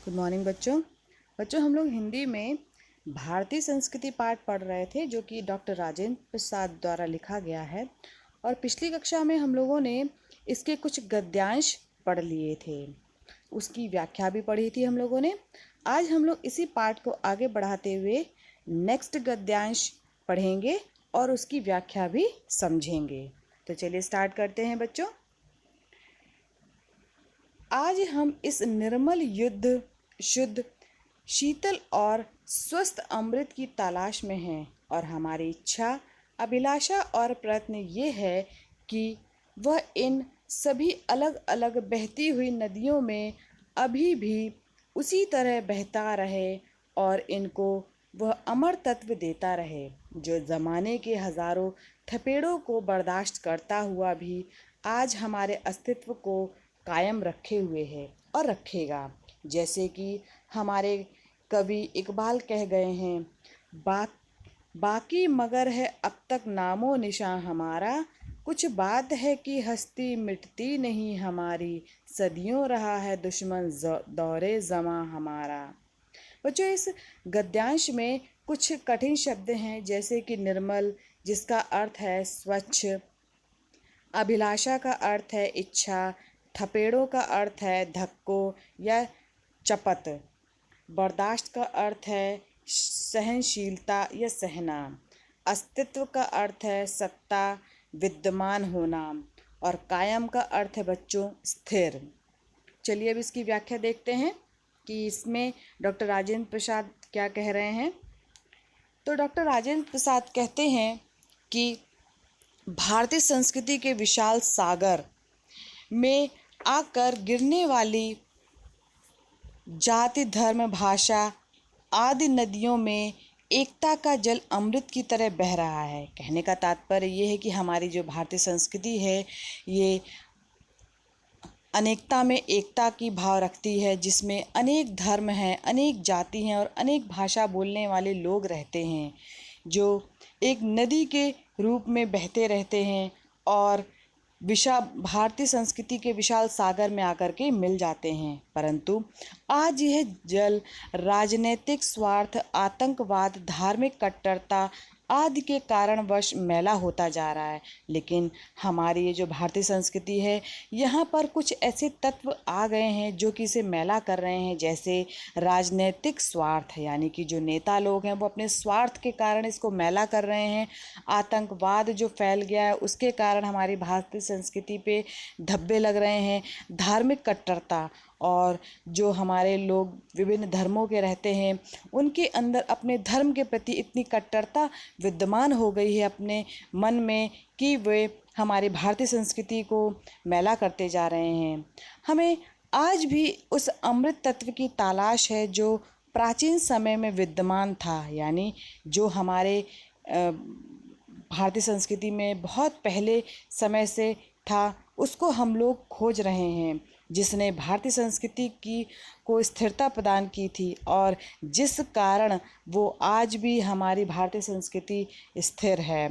Good morning बच्चों। हम लोग हिंदी में भारतीय संस्कृति पाठ पढ़ रहे थे जो कि डॉक्टर राजेंद्र प्रसाद द्वारा लिखा गया है। और पिछली कक्षा में हम लोगों ने इसके कुछ गद्यांश पढ़ लिए थे, उसकी व्याख्या भी पढ़ी थी हम लोगों ने। आज हम लोग इसी पाठ को आगे बढ़ाते हुए नेक्स्ट गद्यांश पढ़ेंगे और उसकी व्याख्या भी समझेंगे। तो चलिए स्टार्ट करते हैं बच्चों। आज हम इस निर्मल युद्ध शुद्ध शीतल और स्वस्थ अमृत की तलाश में हैं और हमारी इच्छा अभिलाषा और प्रयत्न ये है कि वह इन सभी अलग अलग बहती हुई नदियों में अभी भी उसी तरह बहता रहे और इनको वह अमर तत्व देता रहे जो ज़माने के हज़ारों थपेड़ों को बर्दाश्त करता हुआ भी आज हमारे अस्तित्व को कायम रखे हुए है और रखेगा। जैसे कि हमारे कवि इकबाल कह गए हैं, बाकी मगर है अब तक नामो निशान हमारा, कुछ बात है कि हस्ती मिटती नहीं हमारी, सदियों रहा है दुश्मन दौरे ज़मां हमारा। बच्चों, इस गद्यांश में कुछ कठिन शब्द हैं जैसे कि निर्मल, जिसका अर्थ है स्वच्छ, अभिलाषा का अर्थ है इच्छा, थपेड़ों का अर्थ है धक्कों या चपत, बर्दाश्त का अर्थ है सहनशीलता या सहना, अस्तित्व का अर्थ है सत्ता विद्यमान होना और कायम का अर्थ है बच्चों स्थिर। चलिए अब इसकी व्याख्या देखते हैं कि इसमें डॉक्टर राजेंद्र प्रसाद क्या कह रहे हैं। तो डॉक्टर राजेंद्र प्रसाद कहते हैं कि भारतीय संस्कृति के विशाल सागर में आकर गिरने वाली जाति धर्म भाषा आदि नदियों में एकता का जल अमृत की तरह बह रहा है। कहने का तात्पर्य ये है कि हमारी जो भारतीय संस्कृति है ये अनेकता में एकता की भाव रखती है, जिसमें अनेक धर्म हैं, अनेक जाति हैं और अनेक भाषा बोलने वाले लोग रहते हैं जो एक नदी के रूप में बहते रहते हैं और भारतीय संस्कृति के विशाल सागर में आकर के मिल जाते हैं। परंतु आज यह जल राजनीतिक स्वार्थ, आतंकवाद, धार्मिक कट्टरता आदि के कारणवश मैला होता जा रहा है। लेकिन हमारी ये जो भारतीय संस्कृति है यहाँ पर कुछ ऐसे तत्व आ गए हैं जो कि इसे मैला कर रहे हैं, जैसे राजनीतिक स्वार्थ, यानी कि जो नेता लोग हैं वो अपने स्वार्थ के कारण इसको मैला कर रहे हैं। आतंकवाद जो फैल गया है उसके कारण हमारी भारतीय संस्कृति पे धब्बे लग रहे हैं। धार्मिक कट्टरता और जो हमारे लोग विभिन्न धर्मों के रहते हैं उनके अंदर अपने धर्म के प्रति इतनी कट्टरता विद्यमान हो गई है अपने मन में कि वे हमारी भारतीय संस्कृति को मैला करते जा रहे हैं। हमें आज भी उस अमृत तत्व की तलाश है जो प्राचीन समय में विद्यमान था, यानी जो हमारे भारतीय संस्कृति में बहुत पहले समय से था, उसको हम लोग खोज रहे हैं, जिसने भारतीय संस्कृति को स्थिरता प्रदान की थी और जिस कारण वो आज भी हमारी भारतीय संस्कृति स्थिर है।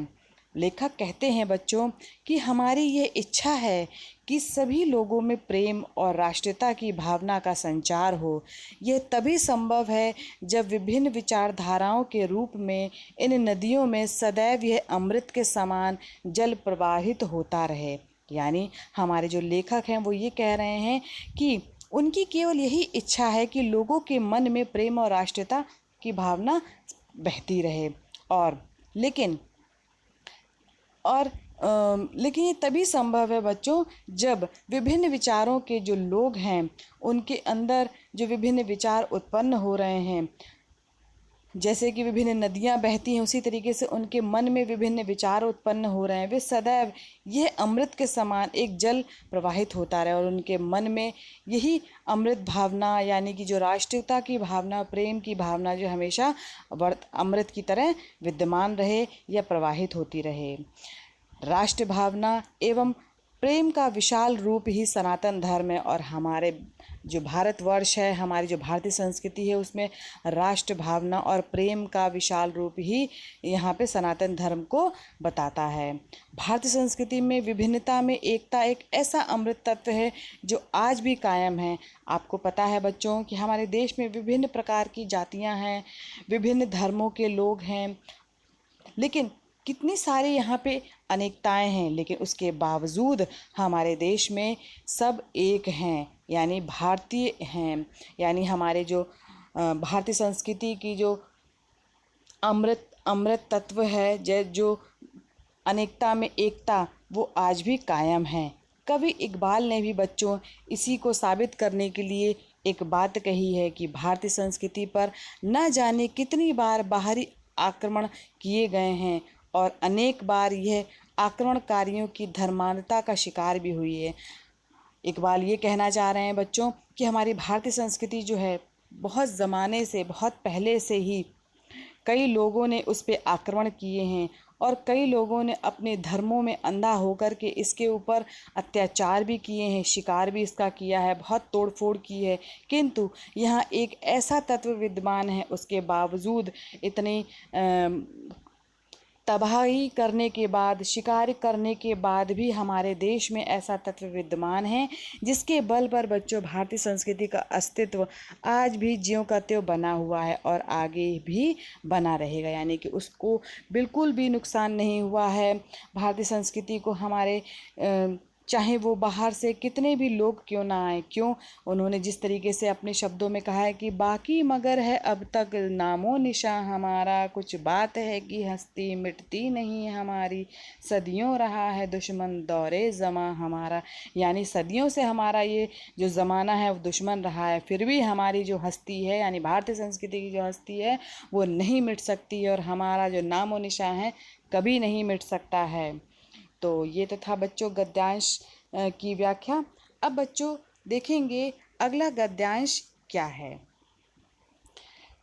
लेखक कहते हैं बच्चों कि हमारी ये इच्छा है कि सभी लोगों में प्रेम और राष्ट्रीयता की भावना का संचार हो। यह तभी संभव है जब विभिन्न विचारधाराओं के रूप में इन नदियों में सदैव यह अमृत के समान जल प्रवाहित होता रहे। यानी हमारे जो लेखक हैं वो ये कह रहे हैं कि उनकी केवल यही इच्छा है कि लोगों के मन में प्रेम और राष्ट्रीयता की भावना बहती रहे लेकिन ये तभी संभव है बच्चों जब विभिन्न विचारों के जो लोग हैं उनके अंदर जो विभिन्न विचार उत्पन्न हो रहे हैं, जैसे कि विभिन्न नदियां बहती हैं उसी तरीके से उनके मन में विभिन्न विचार उत्पन्न हो रहे हैं। वे सदैव यह अमृत के समान एक जल प्रवाहित होता रहे और उनके मन में यही अमृत भावना, यानी कि जो राष्ट्रीयता की भावना, प्रेम की भावना जो हमेशा अमृत की तरह विद्यमान रहे या प्रवाहित होती रहे। राष्ट्र भावना एवं प्रेम का विशाल रूप ही सनातन धर्म है और हमारे जो भारतवर्ष है, हमारी जो भारतीय संस्कृति है, उसमें राष्ट्र भावना और प्रेम का विशाल रूप ही यहाँ पे सनातन धर्म को बताता है। भारतीय संस्कृति में विभिन्नता में एकता एक ऐसा अमृत तत्व है जो आज भी कायम है। आपको पता है बच्चों कि हमारे देश में विभिन्न प्रकार की जातियाँ हैं, विभिन्न धर्मों के लोग हैं, लेकिन कितनी सारी यहाँ पे अनेकताएं हैं, लेकिन उसके बावजूद हमारे देश में सब एक हैं, यानी भारतीय हैं। यानी हमारे जो भारतीय संस्कृति की जो अमृत तत्व है, जो अनेकता में एकता, वो आज भी कायम है। कवि इकबाल ने भी बच्चों इसी को साबित करने के लिए एक बात कही है कि भारतीय संस्कृति पर न जाने कितनी बार बाहरी आक्रमण किए गए हैं और अनेक बार यह आक्रमणकारियों की धर्मांधता का शिकार भी हुई है। इकबाल ये कहना चाह रहे हैं बच्चों कि हमारी भारतीय संस्कृति जो है, बहुत ज़माने से, बहुत पहले से ही कई लोगों ने उस पर आक्रमण किए हैं और कई लोगों ने अपने धर्मों में अंधा होकर के इसके ऊपर अत्याचार भी किए हैं, शिकार भी इसका किया है, बहुत तोड़फोड़ की है। किंतु यहाँ एक ऐसा तत्व विद्यमान है, उसके बावजूद इतनी तबाही करने के बाद, शिकार करने के बाद भी हमारे देश में ऐसा तत्व विद्यमान है जिसके बल पर बच्चों भारतीय संस्कृति का अस्तित्व आज भी ज्यों का त्यों बना हुआ है और आगे भी बना रहेगा। यानी कि उसको बिल्कुल भी नुकसान नहीं हुआ है। भारतीय संस्कृति को हमारे चाहे वो बाहर से कितने भी लोग क्यों ना आए, क्यों, उन्होंने जिस तरीके से अपने शब्दों में कहा है कि बाकी मगर है अब तक नामो निशान हमारा, कुछ बात है कि हस्ती मिटती नहीं हमारी, सदियों रहा है दुश्मन दौरे ज़मां हमारा। यानी सदियों से हमारा ये जो ज़माना है वो दुश्मन रहा है, फिर भी हमारी जो हस्ती है, यानी भारतीय संस्कृति की जो हस्ती है, वो नहीं मिट सकती और हमारा जो नामो निशान है कभी नहीं मिट सकता है। तो ये तो था बच्चों गद्यांश की व्याख्या। अब बच्चों देखेंगे अगला गद्यांश क्या है।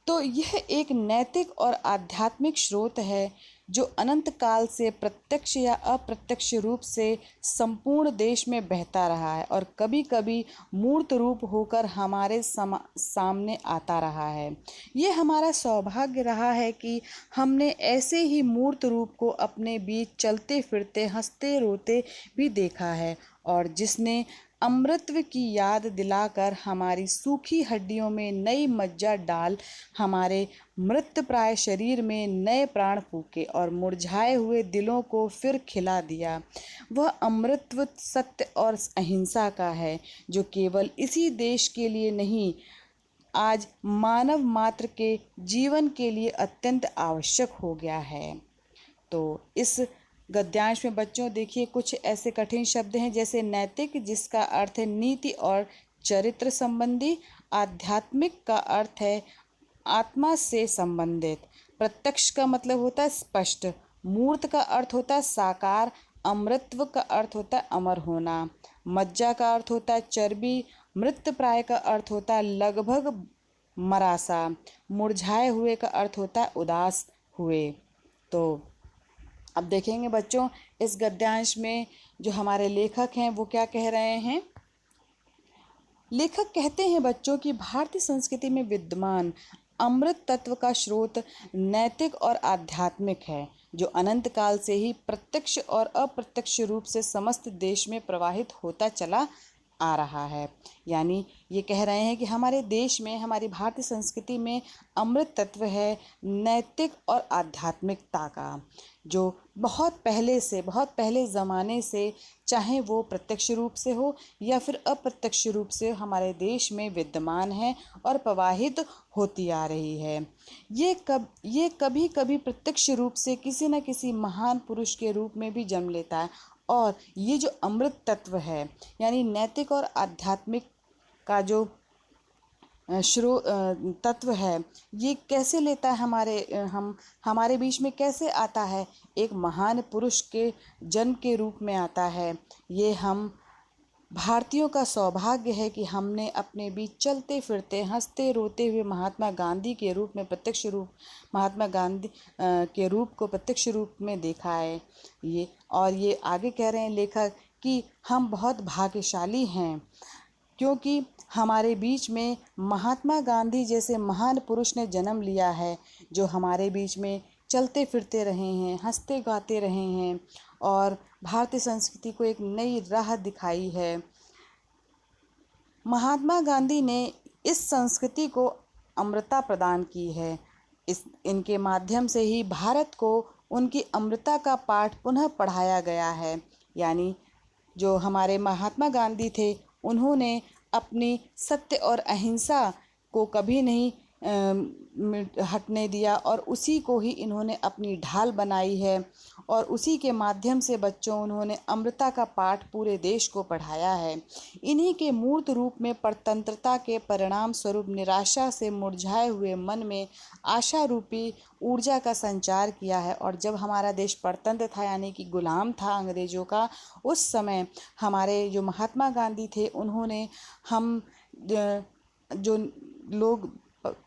तो यह एक नैतिक और आध्यात्मिक स्रोत है जो अनंत काल से प्रत्यक्ष या अप्रत्यक्ष रूप से संपूर्ण देश में बहता रहा है और कभी कभी मूर्त रूप होकर हमारे सामने आता रहा है। ये हमारा सौभाग्य रहा है कि हमने ऐसे ही मूर्त रूप को अपने बीच चलते फिरते, हंसते रोते भी देखा है और जिसने अमृतत्व की याद दिलाकर हमारी सूखी हड्डियों में नई मज्जा डाल हमारे मृतप्राय शरीर में नए प्राण फूके और मुरझाए हुए दिलों को फिर खिला दिया। वह अमृतत्व सत्य और अहिंसा का है जो केवल इसी देश के लिए नहीं, आज मानव मात्र के जीवन के लिए अत्यंत आवश्यक हो गया है। तो इस गद्यांश में बच्चों देखिए कुछ ऐसे कठिन शब्द हैं जैसे नैतिक, जिसका अर्थ है नीति और चरित्र संबंधी, आध्यात्मिक का अर्थ है आत्मा से संबंधित, प्रत्यक्ष का मतलब होता है स्पष्ट, मूर्त का अर्थ होता है साकार, अमृतत्व का अर्थ होता है अमर होना, मज्जा का अर्थ होता है चर्बी, मृतप्राय का अर्थ होता है लगभग मरासा, मुरझाए हुए का अर्थ होता है उदास हुए। तो अब देखेंगे बच्चों इस गद्यांश में जो हमारे लेखक हैं वो क्या कह रहे हैं। लेखक कहते हैं बच्चों कि भारतीय संस्कृति में विद्यमान अमृत तत्व का स्रोत नैतिक और आध्यात्मिक है जो अनंत काल से ही प्रत्यक्ष और अप्रत्यक्ष रूप से समस्त देश में प्रवाहित होता चला आ रहा है। यानी ये कह रहे हैं कि हमारे देश में, हमारी भारतीय संस्कृति में अमृत तत्व है नैतिक और आध्यात्मिकता का, जो बहुत पहले ज़माने से, चाहे वो प्रत्यक्ष रूप से हो या फिर अप्रत्यक्ष रूप से, हमारे देश में विद्यमान है और प्रवाहित होती आ रही है। ये कभी कभी प्रत्यक्ष रूप से किसी न किसी महान पुरुष के रूप में भी जन्म लेता है और ये जो अमृत तत्व है यानी नैतिक और आध्यात्मिक का जो तत्व है, ये कैसे लेता है हमारे बीच में कैसे आता है, एक महान पुरुष के जन्म के रूप में आता है। ये हम भारतीयों का सौभाग्य है कि हमने अपने बीच चलते फिरते, हंसते रोते हुए महात्मा गांधी के रूप में महात्मा गांधी के रूप को प्रत्यक्ष रूप में देखा है। ये आगे कह रहे हैं लेखक कि हम बहुत भाग्यशाली हैं, क्योंकि हमारे बीच में महात्मा गांधी जैसे महान पुरुष ने जन्म लिया है, जो हमारे बीच में चलते फिरते रहे हैं, हंसते गाते रहे हैं और भारतीय संस्कृति को एक नई राह दिखाई है। महात्मा गांधी ने इस संस्कृति को अमृता प्रदान की है। इनके माध्यम से ही भारत को उनकी अमृता का पाठ पुनः पढ़ाया गया है। यानी जो हमारे महात्मा गांधी थे, उन्होंने अपनी सत्य और अहिंसा को कभी नहीं हटने दिया और उसी को ही इन्होंने अपनी ढाल बनाई है और उसी के माध्यम से बच्चों उन्होंने अमृता का पाठ पूरे देश को पढ़ाया है। इन्हीं के मूर्त रूप में परतंत्रता के परिणाम स्वरूप निराशा से मुरझाए हुए मन में आशा रूपी ऊर्जा का संचार किया है। और जब हमारा देश परतंत्र था, यानी कि गुलाम था अंग्रेज़ों का, उस समय हमारे जो महात्मा गांधी थे, उन्होंने हम जो लोग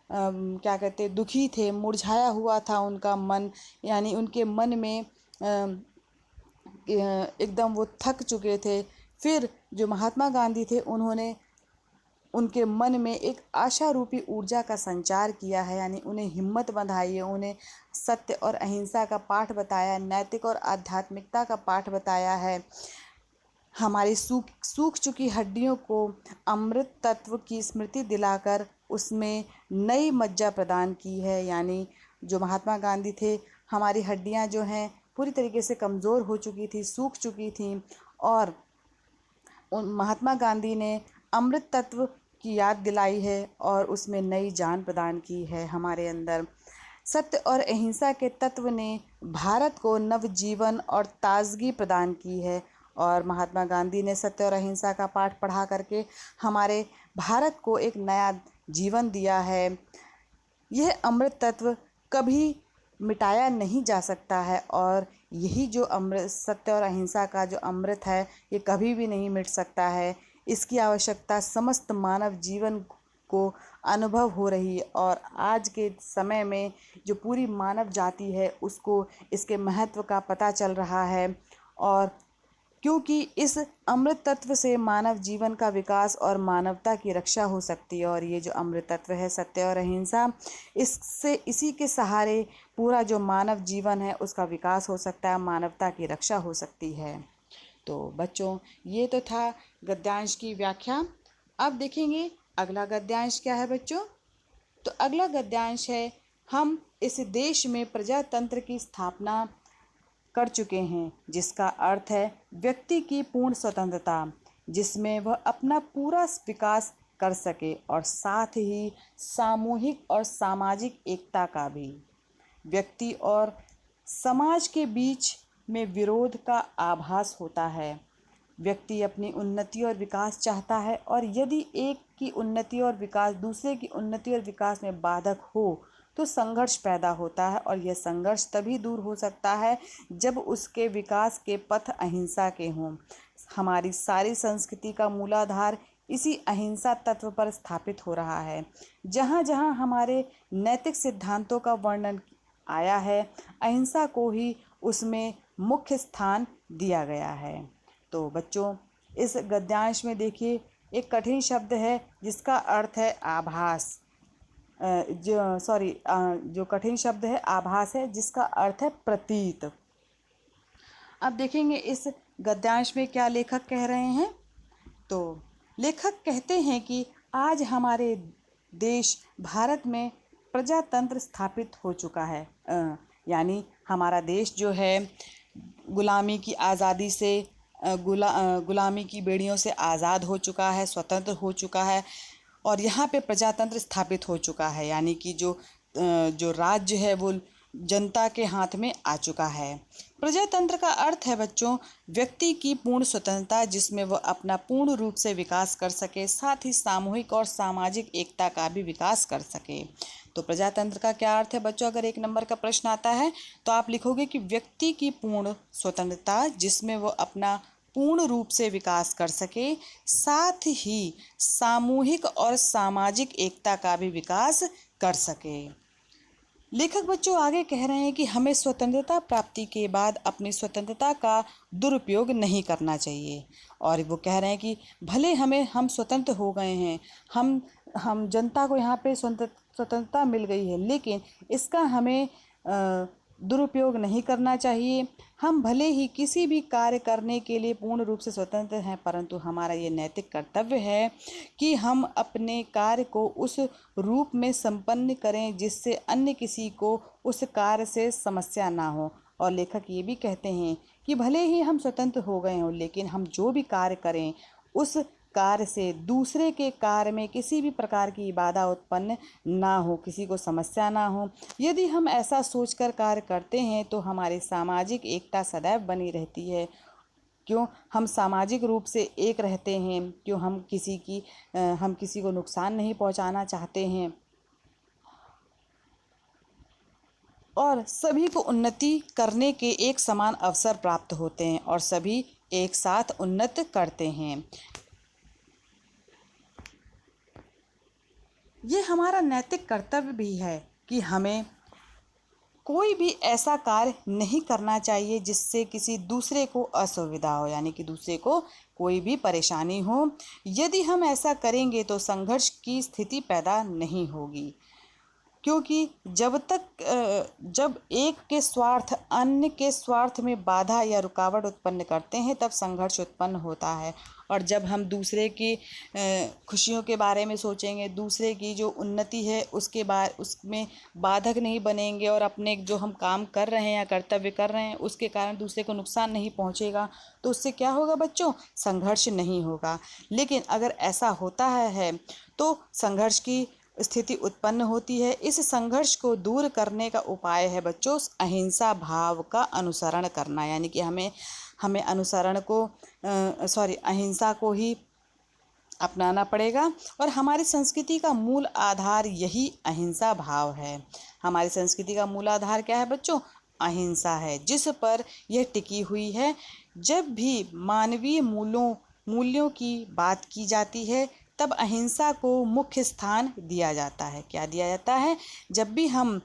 क्या कहते दुखी थे, मुरझाया हुआ था उनका मन, यानी उनके मन में एकदम वो थक चुके थे। फिर जो महात्मा गांधी थे, उन्होंने उनके मन में एक आशा रूपी ऊर्जा का संचार किया है, यानी उन्हें हिम्मत बंधाई है, उन्हें सत्य और अहिंसा का पाठ बताया, नैतिक और आध्यात्मिकता का पाठ बताया है। हमारी सूख चुकी हड्डियों को अमृत तत्व की स्मृति दिलाकर उसमें नई मज्जा प्रदान की है। यानी जो महात्मा गांधी थे, हमारी हड्डियां जो हैं पूरी तरीके से कमज़ोर हो चुकी थी, सूख चुकी थी, और उन महात्मा गांधी ने अमृत तत्व की याद दिलाई है और उसमें नई जान प्रदान की है हमारे अंदर। सत्य और अहिंसा के तत्व ने भारत को नवजीवन और ताजगी प्रदान की है और महात्मा गांधी ने सत्य और अहिंसा का पाठ पढ़ा करके हमारे भारत को एक नया जीवन दिया है। यह अमृत तत्व कभी मिटाया नहीं जा सकता है और यही जो अमृत, सत्य और अहिंसा का जो अमृत है, ये कभी भी नहीं मिट सकता है। इसकी आवश्यकता समस्त मानव जीवन को अनुभव हो रही है और आज के समय में जो पूरी मानव जाति है, उसको इसके महत्व का पता चल रहा है। और क्योंकि इस अमृत तत्व से मानव जीवन का विकास और मानवता की रक्षा हो सकती है और ये जो अमृत तत्व है, सत्य और अहिंसा, इसी के सहारे पूरा जो मानव जीवन है उसका विकास हो सकता है, मानवता की रक्षा हो सकती है। तो बच्चों, ये तो था गद्यांश की व्याख्या। अब देखेंगे अगला गद्यांश क्या है बच्चों। तो अगला गद्यांश है, हम इस देश में प्रजातंत्र की स्थापना कर चुके हैं, जिसका अर्थ है व्यक्ति की पूर्ण स्वतंत्रता, जिसमें वह अपना पूरा विकास कर सके और साथ ही सामूहिक और सामाजिक एकता का भी। व्यक्ति और समाज के बीच में विरोध का आभास होता है। व्यक्ति अपनी उन्नति और विकास चाहता है और यदि एक की उन्नति और विकास दूसरे की उन्नति और विकास में बाधक हो तो संघर्ष पैदा होता है और यह संघर्ष तभी दूर हो सकता है जब उसके विकास के पथ अहिंसा के हों। हमारी सारी संस्कृति का मूलाधार इसी अहिंसा तत्व पर स्थापित हो रहा है। जहाँ जहाँ हमारे नैतिक सिद्धांतों का वर्णन आया है, अहिंसा को ही उसमें मुख्य स्थान दिया गया है। तो बच्चों, इस गद्यांश में देखिए एक कठिन शब्द है जिसका अर्थ है आभास। जो कठिन शब्द है आभास है, जिसका अर्थ है प्रतीत। अब देखेंगे इस गद्यांश में क्या लेखक कह रहे हैं। तो लेखक कहते हैं कि आज हमारे देश भारत में प्रजातंत्र स्थापित हो चुका है। यानी हमारा देश जो है गुलामी की आज़ादी से गुलामी की बेड़ियों से आज़ाद हो चुका है, स्वतंत्र हो चुका है और यहाँ पे प्रजातंत्र स्थापित हो चुका है। यानी कि जो राज्य है वो जनता के हाथ में आ चुका है। प्रजातंत्र का अर्थ है बच्चों व्यक्ति की पूर्ण स्वतंत्रता, जिसमें वह अपना पूर्ण रूप से विकास कर सके, साथ ही सामूहिक और सामाजिक एकता का भी विकास कर सके। तो प्रजातंत्र का क्या अर्थ है बच्चों। अगर 1 नंबर का प्रश्न आता है तो आप लिखोगे कि व्यक्ति की पूर्ण स्वतंत्रता, जिसमें वह अपना पूर्ण रूप से विकास कर सके, साथ ही सामूहिक और सामाजिक एकता का भी विकास कर सके। लेखक बच्चों आगे कह रहे हैं कि हमें स्वतंत्रता प्राप्ति के बाद अपनी स्वतंत्रता का दुरुपयोग नहीं करना चाहिए। और वो कह रहे हैं कि भले हम स्वतंत्र हो गए हैं, हम जनता को यहाँ पे स्वतंत्रता मिल गई है, लेकिन इसका हमें दुरुपयोग नहीं करना चाहिए। हम भले ही किसी भी कार्य करने के लिए पूर्ण रूप से स्वतंत्र हैं, परंतु हमारा ये नैतिक कर्तव्य है कि हम अपने कार्य को उस रूप में संपन्न करें जिससे अन्य किसी को उस कार्य से समस्या ना हो। और लेखक ये भी कहते हैं कि भले ही हम स्वतंत्र हो गए हों, लेकिन हम जो भी कार्य करें उस कार्य से दूसरे के कार्य में किसी भी प्रकार की बाधा उत्पन्न ना हो, किसी को समस्या ना हो। यदि हम ऐसा सोचकर कार्य करते हैं तो हमारी सामाजिक एकता सदैव बनी रहती है। क्यों हम सामाजिक रूप से एक रहते हैं, क्यों हम किसी को नुकसान नहीं पहुंचाना चाहते हैं और सभी को उन्नति करने के एक समान अवसर प्राप्त होते हैं और सभी एक साथ उन्नत करते हैं। ये हमारा नैतिक कर्तव्य भी है कि हमें कोई भी ऐसा कार्य नहीं करना चाहिए जिससे किसी दूसरे को असुविधा हो, यानी कि दूसरे को कोई भी परेशानी हो। यदि हम ऐसा करेंगे तो संघर्ष की स्थिति पैदा नहीं होगी, क्योंकि जब एक के स्वार्थ अन्य के स्वार्थ में बाधा या रुकावट उत्पन्न करते हैं तब संघर्ष उत्पन्न होता है। और जब हम दूसरे की खुशियों के बारे में सोचेंगे, दूसरे की जो उन्नति है उसमें बाधक नहीं बनेंगे और अपने जो हम काम कर रहे हैं या कर्तव्य कर रहे हैं उसके कारण दूसरे को नुकसान नहीं पहुंचेगा, तो उससे क्या होगा बच्चों? संघर्ष नहीं होगा। लेकिन अगर ऐसा होता है तो संघर्ष की स्थिति उत्पन्न होती है। इस संघर्ष को दूर करने का उपाय है बच्चों अहिंसा भाव का अनुसरण करना, यानी कि हमें अहिंसा को ही अपनाना पड़ेगा। और हमारी संस्कृति का मूल आधार यही अहिंसा भाव है। हमारी संस्कृति का मूल आधार क्या है बच्चों? अहिंसा है, जिस पर यह टिकी हुई है। जब भी मानवीय मूल्यों की बात की जाती है तब अहिंसा को मुख्य स्थान दिया जाता है। क्या दिया जाता है? जब भी हम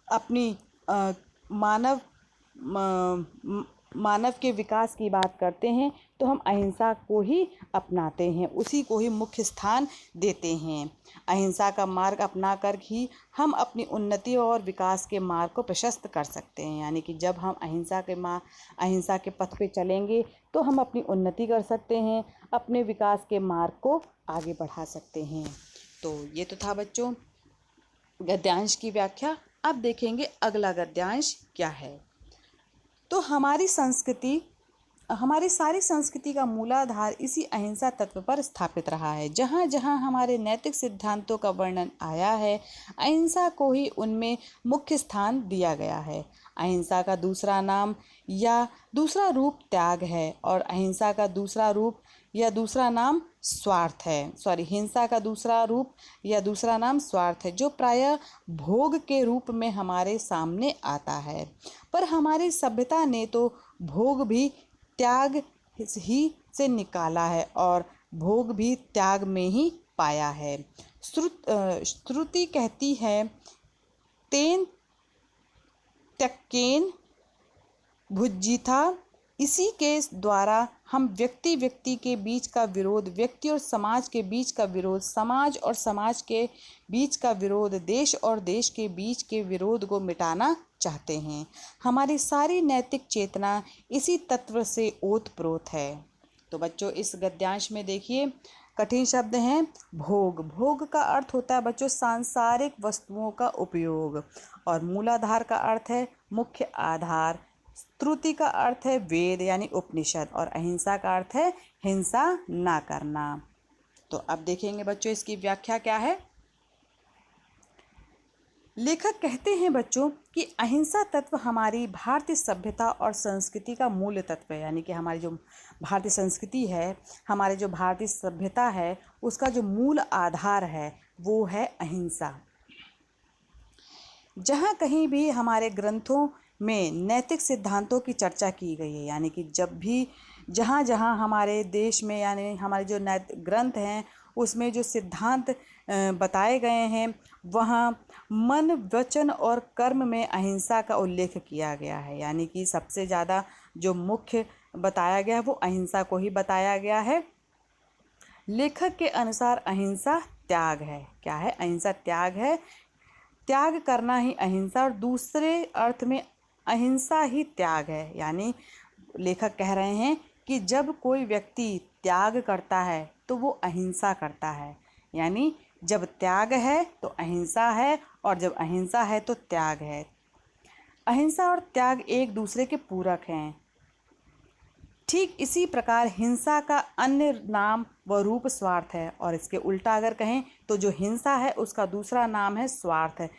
अपनी मानव के विकास की बात करते हैं तो हम अहिंसा को ही अपनाते हैं, उसी को ही मुख्य स्थान देते हैं। अहिंसा का मार्ग अपनाकर ही हम अपनी उन्नति और विकास के मार्ग को प्रशस्त कर सकते हैं, यानी कि जब हम अहिंसा के पथ पे चलेंगे तो हम अपनी उन्नति कर सकते हैं, अपने विकास के मार्ग को आगे बढ़ा सकते हैं। तो ये तो था बच्चों गद्यांश की व्याख्या। अब देखेंगे अगला गद्यांश क्या है। तो हमारी सारी संस्कृति का मूलाधार इसी अहिंसा तत्व पर स्थापित रहा है। जहाँ जहाँ हमारे नैतिक सिद्धांतों का वर्णन आया है अहिंसा को ही उनमें मुख्य स्थान दिया गया है। अहिंसा का दूसरा नाम या दूसरा रूप त्याग है और अहिंसा का दूसरा रूप या दूसरा नाम स्वार्थ है। हिंसा का दूसरा रूप या दूसरा नाम स्वार्थ है, जो प्रायः भोग के रूप में हमारे सामने आता है। पर हमारी सभ्यता ने तो भोग भी त्याग ही से निकाला है और भोग भी त्याग में ही पाया है। श्रुति कहती है तेन त्यक्केन भुज्जिथा। इसी के द्वारा हम व्यक्ति के बीच का विरोध, व्यक्ति और समाज के बीच का विरोध, समाज और समाज के बीच का विरोध, देश और देश के बीच के विरोध को मिटाना चाहते हैं। हमारी सारी नैतिक चेतना इसी तत्व से ओतप्रोत है। तो बच्चों इस गद्यांश में देखिए कठिन शब्द हैं। भोग का अर्थ होता है बच्चों सांसारिक वस्तुओं का उपयोग, और मूलाधार का अर्थ है मुख्य आधार। श्रुति का अर्थ है वेद यानी उपनिषद, और अहिंसा का अर्थ है हिंसा ना करना। तो अब देखेंगे बच्चों इसकी व्याख्या क्या है। लेखक कहते हैं बच्चों कि अहिंसा तत्व हमारी भारतीय सभ्यता और संस्कृति का मूल तत्व है, यानी कि हमारी जो भारतीय संस्कृति है, हमारी जो भारतीय सभ्यता है, उसका जो मूल आधार है वो है अहिंसा। जहाँ कहीं भी हमारे ग्रंथों में नैतिक सिद्धांतों की चर्चा की गई है, यानी कि जब भी जहाँ जहाँ हमारे देश में यानी हमारे जो नैतिक ग्रंथ हैं उसमें जो सिद्धांत बताए गए हैं वहाँ मन, वचन और कर्म में अहिंसा का उल्लेख किया गया है। यानी कि सबसे ज़्यादा जो मुख्य बताया गया है वो अहिंसा को ही बताया गया है। लेखक के अनुसार अहिंसा त्याग है। क्या है? अहिंसा त्याग है। त्याग करना ही अहिंसा, और दूसरे अर्थ में अहिंसा ही त्याग है। यानी लेखक कह रहे हैं कि जब कोई व्यक्ति त्याग करता है तो वो अहिंसा करता है। यानी जब त्याग है तो अहिंसा है, और जब अहिंसा है तो त्याग है। अहिंसा और त्याग एक दूसरे के पूरक हैं। ठीक इसी प्रकार हिंसा का अन्य नाम व रूप स्वार्थ है, और इसके उल्टा अगर कहें तो जो हिंसा है उसका दूसरा नाम है स्वार्थ है।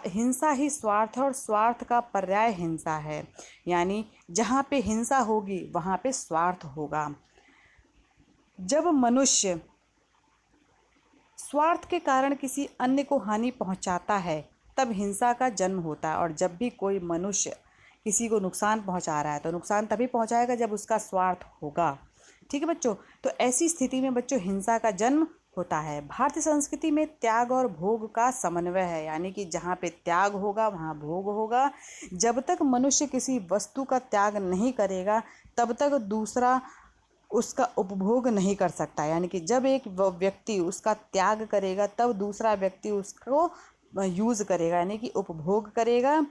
हिंसा ही स्वार्थ है, और स्वार्थ का पर्याय हिंसा है। यानी जहाँ पे हिंसा होगी वहाँ पे स्वार्थ होगा। जब मनुष्य स्वार्थ के कारण किसी अन्य को हानि पहुँचाता है तब हिंसा का जन्म होता है। और जब भी कोई मनुष्य किसी को नुकसान पहुंचा रहा है तो नुकसान तभी पहुंचाएगा जब उसका स्वार्थ होगा। ठीक है बच्चों, तो ऐसी स्थिति में बच्चों हिंसा का जन्म होता है। भारतीय संस्कृति में त्याग और भोग का समन्वय है। यानी कि जहाँ पे त्याग होगा वहाँ भोग होगा। जब तक मनुष्य किसी वस्तु का त्याग नहीं करेगा तब तक दूसरा उसका उपभोग नहीं कर सकता। यानी कि जब एक व्यक्ति उसका त्याग करेगा तब दूसरा व्यक्ति उसको यूज़ करेगा, यानी कि उपभोग करेगा।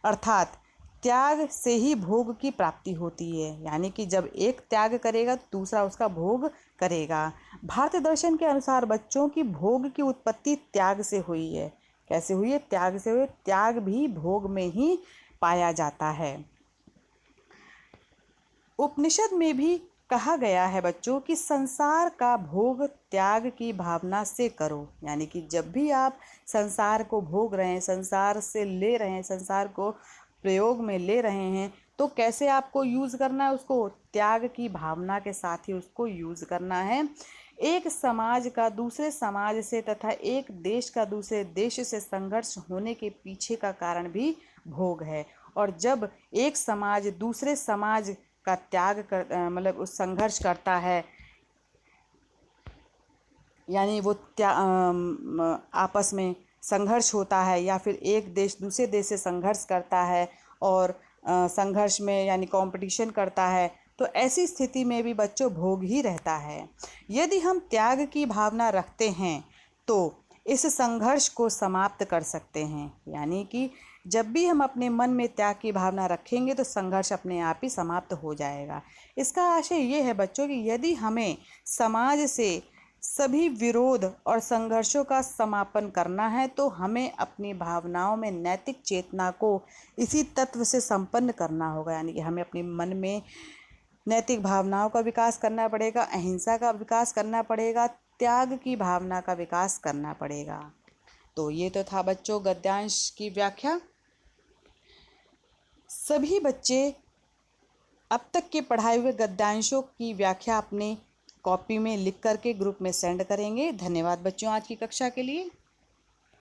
अर्थात त्याग से ही भोग की प्राप्ति होती है। यानी कि जब एक त्याग करेगा तो दूसरा उसका भोग करेगा। भारतीय दर्शन के अनुसार बच्चों की भोग की उत्पत्ति त्याग से हुई है। कैसे हुई है? त्याग से हुई। त्याग भी भोग में ही पाया जाता है। उपनिषद में भी कहा गया है बच्चों कि संसार का भोग त्याग की भावना से करो। यानी कि जब भी आप संसार को भोग रहे हैं, संसार से ले रहे हैं, संसार को प्रयोग में ले रहे हैं, तो कैसे आपको यूज़ करना है? उसको त्याग की भावना के साथ ही उसको यूज़ करना है। एक समाज का दूसरे समाज से तथा एक देश का दूसरे देश से संघर्ष होने के पीछे का कारण भी भोग है। और जब एक समाज दूसरे समाज का त्याग कर मतलब उस संघर्ष करता है, यानी वो आपस में संघर्ष होता है, या फिर एक देश दूसरे देश से संघर्ष करता है और संघर्ष में यानी कंपटीशन करता है, तो ऐसी स्थिति में भी बच्चों भोग ही रहता है। यदि हम त्याग की भावना रखते हैं तो इस संघर्ष को समाप्त कर सकते हैं। यानी कि जब भी हम अपने मन में त्याग की भावना रखेंगे तो संघर्ष अपने आप ही समाप्त हो जाएगा। इसका आशय ये है बच्चों कि यदि हमें समाज से सभी विरोध और संघर्षों का समापन करना है तो हमें अपनी भावनाओं में नैतिक चेतना को इसी तत्व से संपन्न करना होगा। यानी कि हमें अपने मन में नैतिक भावनाओं का विकास करना पड़ेगा, अहिंसा का विकास करना पड़ेगा, त्याग की भावना का विकास करना पड़ेगा। तो ये तो था बच्चों गद्यांश की व्याख्या। सभी बच्चे अब तक के पढ़ाए हुए गद्यांशों की व्याख्या अपने कॉपी में लिख करके ग्रुप में सेंड करेंगे। धन्यवाद बच्चों आज की कक्षा के लिए।